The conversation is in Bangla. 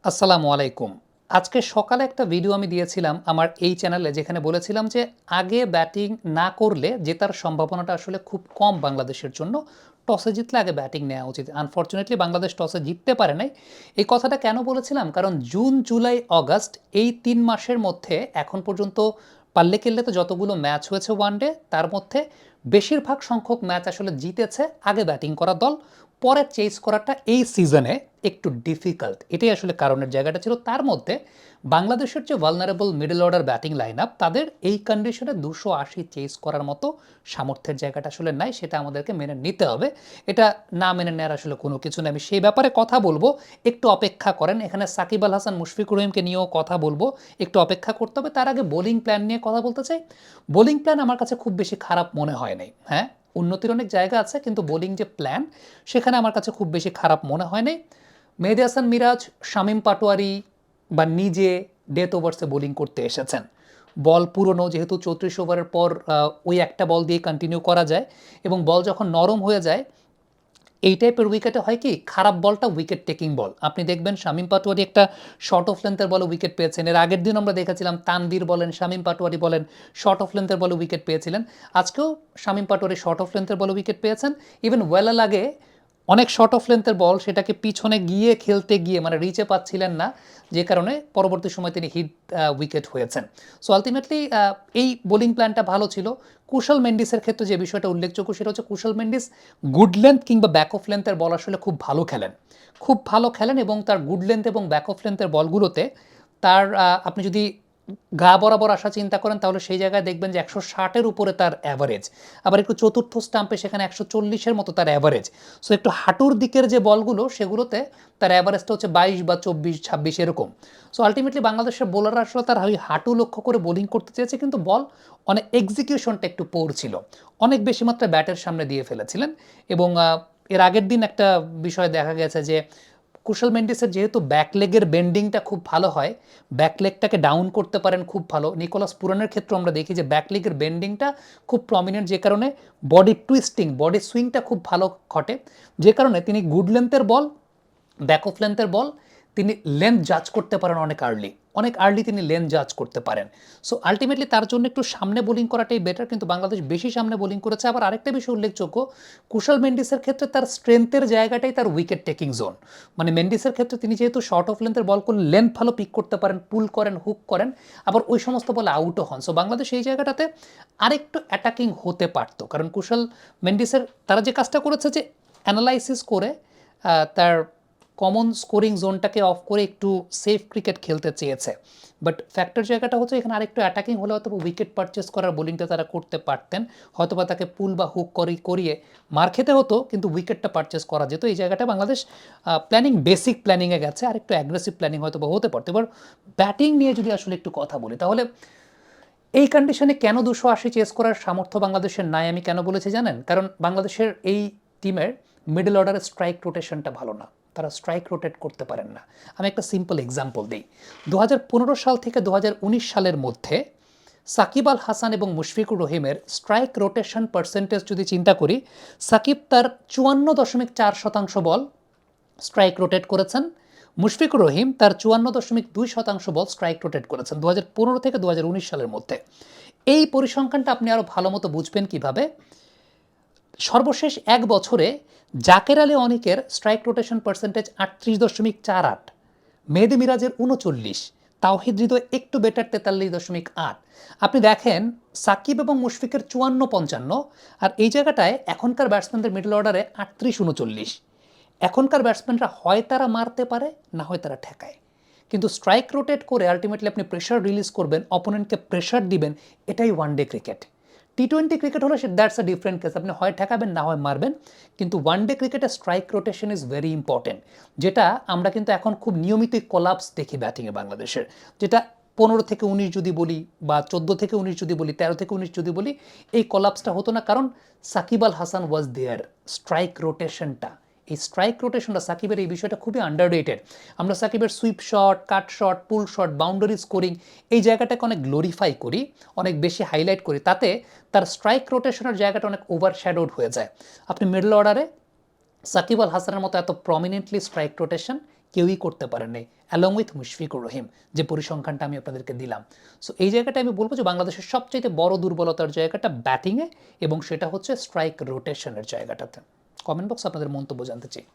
আসসালামু আলাইকুম। আজকে সকালে একটা ভিডিও আমি দিয়েছিলাম আমার এই চ্যানেলে, যেখানে বলেছিলাম যে আগে ব্যাটিং না করলে জেতার সম্ভাবনাটা আসলে খুব কম বাংলাদেশের জন্য। টসে জিতলে আগে ব্যাটিং নেওয়া উচিত। আনফরচুনেটলি বাংলাদেশ টসে জিততে পারে নাই। এই কথাটা কেন বলেছিলাম? কারণ জুন, জুলাই, অগাস্ট এই ৩ মাসের মধ্যে এখন পর্যন্ত পাল্লে কেল্লাতে যতগুলো ম্যাচ হয়েছে ওয়ানডে, তার মধ্যে বেশিরভাগ সংখ্যক ম্যাচ আসলে জিতেছে আগে ব্যাটিং করা দল। পরে চেস করাটা এই সিজনে একটু ডিফিকাল্ট, এটাই আসলে কারণের জায়গাটা ছিল। তার মধ্যে বাংলাদেশের যে vulnerable middle order batting line up, তাদের এই কন্ডিশনে ২৮০ চেস করার মতো সামর্থ্যের জায়গাটা আসলে নাই, সেটা আমাদেরকে মেনে নিতে হবে। এটা না মেনে নেওয়ার আসলে কোনো কিছু নেই। আমি সেই ব্যাপারে কথা বলবো, একটু অপেক্ষা করেন। এখানে সাকিব আল হাসান, মুশফিকুর রহিমকে নিয়েও কথা বলবো, একটু অপেক্ষা করতে হবে। তার আগে বোলিং প্ল্যান নিয়ে কথা বলতে চাই। বোলিং প্ল্যান আমার কাছে খুব বেশি খারাপ মনে হয় নাই। হ্যাঁ, উন্নতির অনেক জায়গা আছে, কিন্তু বোলিং যে প্ল্যান, সেখানে আমার কাছে খুব বেশি খারাপ মনে হয় নাই। মেহেদী হাসান মিরাজ, শামীম পাটোয়ারি বা নিজে ডেথ ওভার্সে বোলিং করতে এসেছেন। বল পুরনো, যেহেতু ৩৪ ওভারের পর ওই একটা বল দিয়ে কন্টিনিউ করা যায়, এবং বল যখন নরম হয়ে যায় এই টাইপের উইকেটে হয় কি, খারাপ বলটা উইকেট টেকিং বল। আপনি দেখবেন শামীম পাটোয়ারি একটা শর্ট অফ লেন্থের বলে উইকেট পেয়েছেন। এর আগের দিন আমরা দেখেছিলাম তানভীর বলেন, শামীম পাটোয়ারি বলেন, শর্ট অফ লেন্থের বলে উইকেট পেয়েছিলেন। আজকেও শামীম পাটোয়ারি শর্ট অফ লেন্থের বলে উইকেট পেয়েছেন। ইভেন ওয়েলা লাগে অনেক শর্ট অফ লেন্থের বল, সেটাকে পিছনে গিয়ে খেলতে গিয়ে মানে রিচে পাচ্ছিলেন না, যে কারণে পরবর্তী সময় তিনি হিট উইকেট হয়েছেন। সো আলটিমেটলি এই বোলিং প্ল্যানটা ভালো ছিল। কুশল মেন্ডিসের ক্ষেত্রে যে বিষয়টা উল্লেখযোগ্য, সেটা হচ্ছে কুশল মেন্ডিস গুড লেন্থ কিংবা ব্যাক অফ লেন্থের বল আসলে খুব ভালো খেলেন, খুব ভালো খেলেন। এবং তার গুড লেন্থ এবং ব্যাক অফ লেন্থের বলগুলোতে তার আপনি যদি গা বরাবর আসা চিন্তা করেন, তাহলে সেই জায়গায় দেখবেন যে ১৬০-এর উপরে তার অ্যাভারেজ। আবার একটু চতুর্থ স্টাম্পে সেখানে ১৪০-এর মতো তার অ্যাভারেজ। সো একটু হাঁটুর দিকের যে বলগুলো, সেগুলোতে তার অ্যাভারেজটা হচ্ছে ২২ বা ২৪, ২৬ এরকম। সো আলটিমেটলি বাংলাদেশের বোলাররা আসলে তার ওই হাঁটু লক্ষ্য করে বোলিং করতে চেয়েছে, কিন্তু বল অনেক এক্সিকিউশনটা একটু পোর ছিল। অনেক বেশি মাত্রায় ব্যাটের সামনে দিয়ে ফেলেছিলেন। এবং এর আগের দিন একটা বিষয় দেখা গেছে যে কুশল মেন্ডিসের যেহেতু ব্যাকলেগের বেন্ডিংটা খুব ভালো হয়, ব্যাকলেগটাকে ডাউন করতে পারেন খুব ভালো। নিকোলাস পুরানের ক্ষেত্রে আমরা দেখি যে ব্যাকলেগের বেন্ডিংটা খুব প্রমিনেন্ট, যে কারণে বডি টুইস্টিং, বডি সুইংটা খুব ভালো ঘটে, যে কারণে তিনি গুড লেন্থের বল, ব্যাক অফ লেন্থের বল তিনি লেন্থ জাজ করতে পারেন অনেক আর্লি, অনেক আর্লি তিনি লেন্থ জাজ করতে পারেন। সো আলটিমেটলি তার জন্য একটু সামনে বোলিং করাটাই বেটার, কিন্তু বাংলাদেশ বেশি সামনে বোলিং করেছে। আবার আরেকটা বিষয় উল্লেখযোগ্য, কুশল মেন্ডিসের ক্ষেত্রে তার স্ট্রেংথের জায়গাটাই তার উইকেট টেকিং জোন। মানে মেন্ডিসের ক্ষেত্রে তিনি যেহেতু শর্ট অফ লেন্থের বল করলে লেন্থ ভালো পিক করতে পারেন, পুল করেন, হুক করেন, আবার ওই সমস্ত বলে আউটও হন। সো বাংলাদেশ এই জায়গাটাতে আরেকটু অ্যাটাকিং হতে পারতো, কারণ কুশল মেন্ডিসের তারা যে কাজটা করেছে যে অ্যানালাইসিস করে তার কমন স্কোরিং জোনটাকে অফ করে একটু সেফ ক্রিকেট খেলতে চেয়েছে। বাট ফ্যাক্টর জায়গাটা হচ্ছে এখানে আরেকটু অ্যাটাকিং হলে হয়তো উইকেট পারচেস করার বোলিংটা তারা করতে পারতেন, হয়তোবা তাকে পুল বা হুক করিয়ে মার খেতে হতো, কিন্তু উইকেটটা পারচেস করা যেত। এই জায়গাটা বাংলাদেশ প্ল্যানিং, বেসিক প্ল্যানিংয়ে গেছে, আর একটু অ্যাগ্রেসিভ প্ল্যানিং হয়তো বা হতে পারতো। এবার ব্যাটিং নিয়ে যদি আসলে একটু কথা বলি, তাহলে এই কন্ডিশনে কেন ২৮০ চেস করার সামর্থ্য বাংলাদেশের নাই আমি কেন বলেছি জানেন? কারণ বাংলাদেশের এই টিমের মিডল অর্ডারের স্ট্রাইক রোটেশনটা ভালো না, তারা স্ট্রাইক রোটেট করতে পারেন না। আমি একটা সিম্পল এক্সাম্পল দিই। ২০১৫ সাল থেকে ২০১৯ সালের মধ্যে সাকিব আল হাসান এবং মুশফিকুর রহিমের স্ট্রাইক রোটেশন পার্সেন্টেজ যদি চিন্তা করি, সাকিব তার ৫৪.৪% বল স্ট্রাইক রোটেট করেছেন, মুশফিকুর রহিম তার ৫৪.২% বল স্ট্রাইক রোটেট করেছেন ২০১৫ থেকে ২০১৯ সালের মধ্যে। এই পরিসংখ্যানটা আপনি আরও ভালো মতো বুঝবেন কিভাবে? সর্বশেষ এক বছরে জাকের আলী অনিকের স্ট্রাইক রোটেশন পার্সেন্টেজ ৩৮.৪৮, মেহেদী মিরাজের ৩৯, তাওহিদ হৃদয় একটু বেটার ৪৩.৮। আপনি দেখেন সাকিব এবং মুশফিকের ৫৪-৫৫, আর এই জায়গাটায় এখনকার ব্যাটসম্যানদের মিডল অর্ডারে ৩৮-৩৯। এখনকার ব্যাটসম্যানরা হয় তারা মারতে পারে, না হয় তারা ঠেকায়, কিন্তু স্ট্রাইক রোটেট করে আলটিমেটলি আপনি প্রেশার রিলিজ করবেন, অপোনেন্টকে প্রেশার দিবেন। এটাই ওয়ান ডে ক্রিকেট। টি-20 ক্রিকেট হলে দ্যাটস আ ডিফারেন্ট কেস, আপনি হয় ঠেকাবেন, না হয় মারবেন। কিন্তু ওয়ান ডে ক্রিকেটে strike rotation is very important, যেটা আমরা কিন্তু এখন খুব নিয়মিতই কোলাপস দেখি ব্যাটিংয়ে বাংলাদেশের। যেটা ১৫ থেকে ১৯ যদি বলি, বা ১৪ থেকে ১৯ যদি বলি, ১৩ থেকে ১৯ যদি বলি, এই কোলাপসটা হতো না, কারণ সাকিব আল হাসান ওয়াজ দেয়ার। স্ট্রাইক রোটেশনটা, এই স্ট্রাইক রোটেশনটা সাকিবের, এই বিষয়টা খুবই আন্ডাররেটেড। আমরা সাকিবের sweep shot, cut shot, pull shot, boundary scoring, এই জায়গাটাকে অনেক গ্লোরিফাই করি, অনেক বেশি হাইলাইট করি, তাতে তার স্ট্রাইক রোটেশনের জায়গাটা অনেক ওভারশ্যাডোড হয়ে যায়। আপনি মিডল অর্ডারে সাকিব আল হাসানের মতো এত প্রমিনেন্টলি স্ট্রাইক রোটেশন কেউই করতে পারেননি অ্যালং উইথ মুশফিকুর রহিম, যে পরিসংখ্যানটা আমি আপনাদেরকে দিলাম। সো এই জায়গাটা আমি বলবো যে বাংলাদেশের সবচাইতে বড় দুর্বলতার জায়গাটা ব্যাটিংয়ে, এবং সেটা হচ্ছে স্ট্রাইক রোটেশনের জায়গাটাতে। কমেন্ট বক্স আপনাদের মন্তব্য জানতে চাই।